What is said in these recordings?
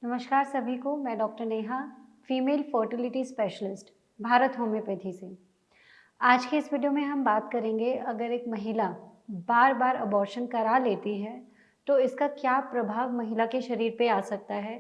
नमस्कार सभी को। मैं doctor Neha, female fertility specialist, Bharat homeopathy से। आज के इस वीडियो में हम बात करेंगे, अगर एक महिला बार बार अबॉर्शन करा लेती है तो इसका क्या प्रभाव महिला के शरीर पे आ सकता है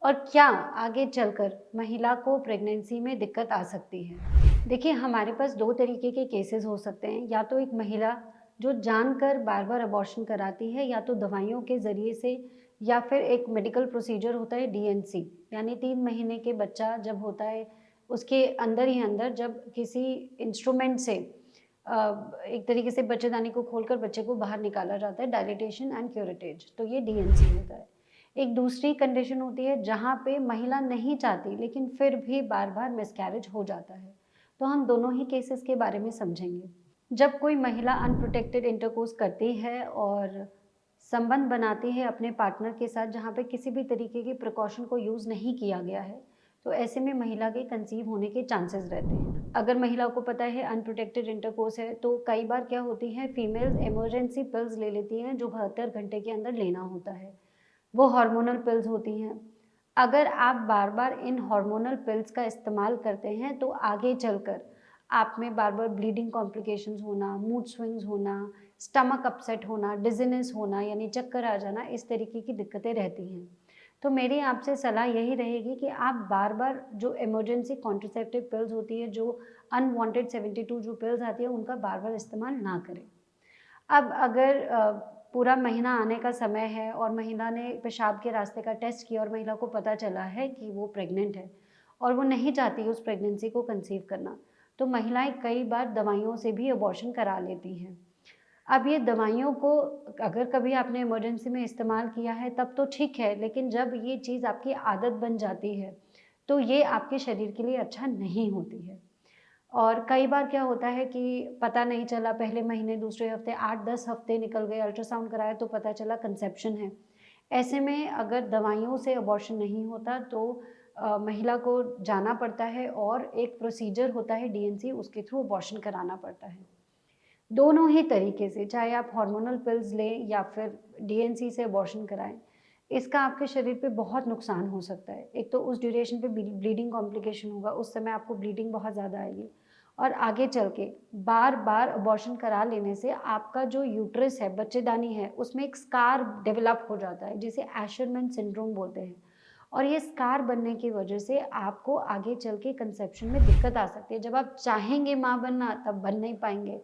और क्या आगे चलकर महिला को प्रेगनेंसी में दिक्कत आ सकती है। देखिए, हमारे पास दो तरीके के केसेस हो सकते हैं। या तो एक महिला जो जानकर बार बार अबॉर्शन कराती है, या तो दवाइयों के ज़रिए से, या फिर एक मेडिकल प्रोसीजर होता है डीएनसी, यानी 3 महीने के बच्चा जब होता है उसके अंदर ही अंदर जब किसी इंस्ट्रूमेंट से एक तरीके से बच्चेदानी को खोलकर बच्चे को बाहर निकाला जाता है, डायलिटेशन एंड क्यूरेटेज, तो ये डीएनसी होता है। एक दूसरी कंडीशन होती है जहाँ पे महिला नहीं चाहती लेकिन फिर भी बार बार मिसकैरेज हो जाता है। तो हम दोनों ही केसेस के बारे में समझेंगे। जब कोई महिला अनप्रोटेक्टेड इंटरकोर्स करती है और संबंध बनाती है अपने पार्टनर के साथ जहाँ पे किसी भी तरीके की प्रिकॉशन को यूज़ नहीं किया गया है, तो ऐसे में महिला के कंसीव होने के चांसेस रहते हैं। अगर महिला को पता है अनप्रोटेक्टेड इंटरकोर्स है, तो कई बार क्या होती है, फीमेल्स इमरजेंसी पिल्स ले लेती हैं जो 72 घंटे के अंदर लेना होता है। वो हार्मोनल पिल्स होती हैं। अगर आप बार बार इन हार्मोनल पिल्स का इस्तेमाल करते हैं तो आगे चलकर आप में बार बार ब्लीडिंग कॉम्प्लिकेशंस होना, मूड स्विंग्स होना, स्टमक अपसेट होना, डिजीनेस होना यानी चक्कर आ जाना, इस तरीके की दिक्कतें रहती हैं। तो मेरी आपसे सलाह यही रहेगी कि आप बार बार जो इमरजेंसी कॉन्ट्रासेप्टिव पिल्स होती है, जो अनवांटेड 72 जो पिल्स आती है, उनका बार बार इस्तेमाल ना करें। अब अगर पूरा महीना आने का समय है और महिला ने पेशाब के रास्ते का टेस्ट किया और महिला को पता चला है कि वो प्रेग्नेंट है और वो नहीं चाहती उस प्रेगनेंसी को कंसीव करना, तो महिलाएं कई बार दवाइयों से भी अबॉर्शन करा लेती हैं। अब ये दवाइयों को अगर कभी आपने इमरजेंसी में इस्तेमाल किया है तब तो ठीक है, लेकिन जब ये चीज़ आपकी आदत बन जाती है तो ये आपके शरीर के लिए अच्छा नहीं होती है। और कई बार क्या होता है कि पता नहीं चला, पहले महीने, दूसरे हफ्ते, 8-10 हफ्ते निकल गए, अल्ट्रासाउंड कराया तो पता चला कंसेप्शन है। ऐसे में अगर दवाइयों से अबॉर्शन नहीं होता तो महिला को जाना पड़ता है और एक प्रोसीजर होता है डीएनसी, उसके थ्रू अबॉर्शन कराना पड़ता है। दोनों ही तरीके से, चाहे आप हार्मोनल पिल्स लें या फिर डीएनसी से अबॉर्शन कराएं, इसका आपके शरीर पे बहुत नुकसान हो सकता है। एक तो उस ड्यूरेशन पे ब्लीडिंग कॉम्प्लिकेशन होगा, उस समय आपको ब्लीडिंग बहुत ज़्यादा आएगी और आगे चल के बार बार अबॉर्शन करा लेने से आपका जो यूट्रस है, बच्चेदानी है, उसमें एक स्कार डेवलप हो जाता है जिसे एशरमैन सिंड्रोम बोलते हैं। और ये स्कार बनने की वजह से आपको आगे चल के कंसेप्शन में दिक्कत आ सकती है। जब आप चाहेंगे माँ बनना तब बन नहीं पाएंगे।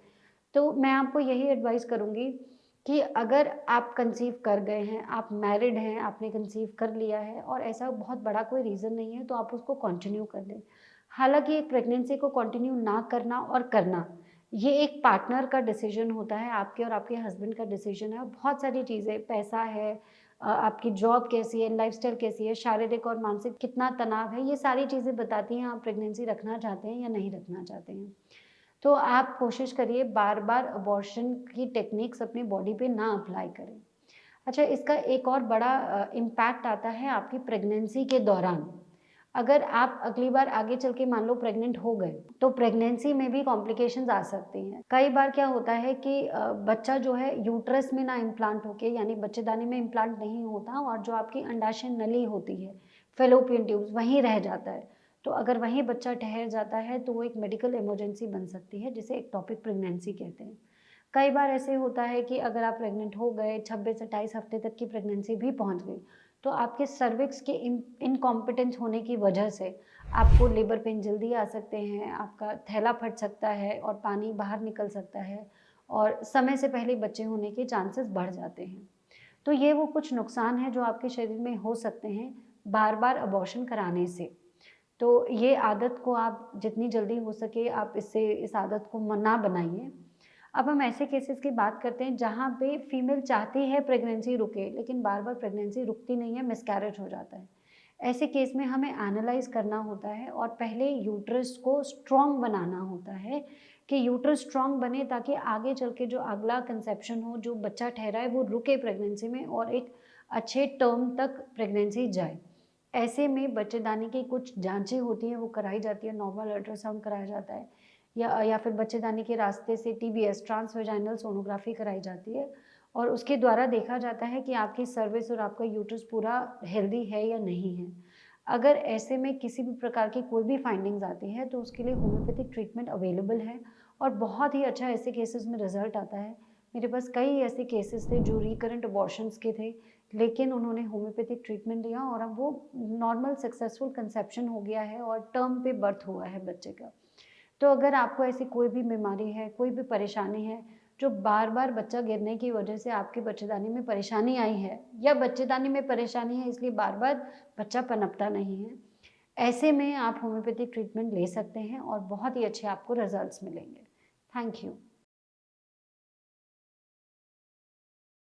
तो मैं आपको यही एडवाइस करूँगी कि अगर आप कंसीव कर गए हैं, आप मैरिड हैं, आपने कंसीव कर लिया है और ऐसा बहुत बड़ा कोई रीज़न नहीं है, तो आप उसको कंटिन्यू कर लें। हालाँकि एक प्रेगनेंसी को कंटिन्यू ना करना और करना, ये एक पार्टनर का डिसीज़न होता है, आपके और आपके हस्बैंड का डिसीज़न है। और बहुत सारी चीज़ें, पैसा है, आपकी जॉब कैसी है, लाइफ़स्टाइल कैसी है, शारीरिक और मानसिक कितना तनाव है, ये सारी चीज़ें बताती हैं आप प्रेगनेंसी रखना चाहते हैं या नहीं रखना चाहते हैं। तो आप कोशिश करिए बार-बार अबॉर्शन की टेक्निक्स अपनी बॉडी पे ना अप्लाई करें। अच्छा, इसका एक और बड़ा इम्पैक्ट आता है आपकी प्रेगनेंसी के दौरान। अगर आप अगली बार आगे चल के मान लो प्रेग्नेंट हो गए, तो प्रेगनेंसी में भी कॉम्प्लिकेशंस आ सकती हैं। कई बार क्या होता है कि बच्चा जो है यूट्रस में ना इम्प्लांट होके, यानी बच्चेदानी में इम्प्लांट नहीं होता और जो आपकी अंडाशय नली होती है, फैलोपियन ट्यूब्स, वहीं रह जाता है। तो अगर वहीं बच्चा ठहर जाता है तो वो एक मेडिकल इमरजेंसी बन सकती है, जिसे एक्टोपिक प्रेगनेंसी कहते हैं। कई बार ऐसे होता है कि अगर आप प्रेग्नेंट हो गए, 26-28 हफ्ते तक की प्रेगनेंसी भी पहुंच गई, तो आपके सर्विक्स के इनकॉम्पिटेंस होने की वजह से आपको लेबर पेन जल्दी आ सकते हैं, आपका थैला फट सकता है और पानी बाहर निकल सकता है और समय से पहले बच्चे होने के चांसेस बढ़ जाते हैं। तो ये वो कुछ नुकसान हैं जो आपके शरीर में हो सकते हैं बार-बार अबॉर्शन कराने से। तो ये आदत को आप जितनी जल्दी हो सके आप इस आदत को ना बनाइए। अब हम ऐसे केसेस की बात करते हैं जहाँ पे फीमेल चाहती है प्रेगनेंसी रुके, लेकिन बार-बार प्रेगनेंसी रुकती नहीं है, मिसकैरेज हो जाता है। ऐसे केस में हमें एनालाइज़ करना होता है और पहले यूट्रस को स्ट्रॉन्ग बनाना होता है कि यूट्रस स्ट्रॉन्ग बने, ताकि आगे चल के जो अगला कंसेप्शन हो, जो बच्चा ठहरा है, वो रुके प्रेगनेंसी में और एक अच्छे टर्म तक प्रेगनेंसी जाए। ऐसे में बच्चेदानी की कुछ जाँचें होती हैं, वो कराई जाती है, नॉर्मल अल्ट्रासाउंड कराया जाता है या फिर बच्चेदानी के रास्ते से टीबीएस, ट्रांस वेजाइनल सोनोग्राफी कराई जाती है और उसके द्वारा देखा जाता है कि आपकी सर्विस और आपका यूट्रस पूरा हेल्दी है या नहीं है। अगर ऐसे में किसी भी प्रकार की कोई भी फाइंडिंग्स आती है तो उसके लिए होम्योपैथिक ट्रीटमेंट अवेलेबल है और बहुत ही अच्छा ऐसे केसेस में रिजल्ट आता है। मेरे पास कई ऐसे केसेस थे जो रिकरेंट अबॉर्शंस के थे, लेकिन उन्होंने होम्योपैथिक ट्रीटमेंट लिया और अब वो नॉर्मल सक्सेसफुल कंसेप्शन हो गया है और टर्म पे बर्थ हुआ है बच्चे का। तो अगर आपको ऐसी कोई भी बीमारी है, कोई भी परेशानी है, जो बार-बार बच्चा गिरने की वजह से आपके बच्चेदानी में परेशानी आई है या बच्चेदानी में परेशानी है इसलिए बार-बार बच्चा पनपता नहीं है, ऐसे में आप होम्योपैथिक ट्रीटमेंट ले सकते हैं और बहुत ही अच्छे आपको रिजल्ट्स मिलेंगे। Thank you.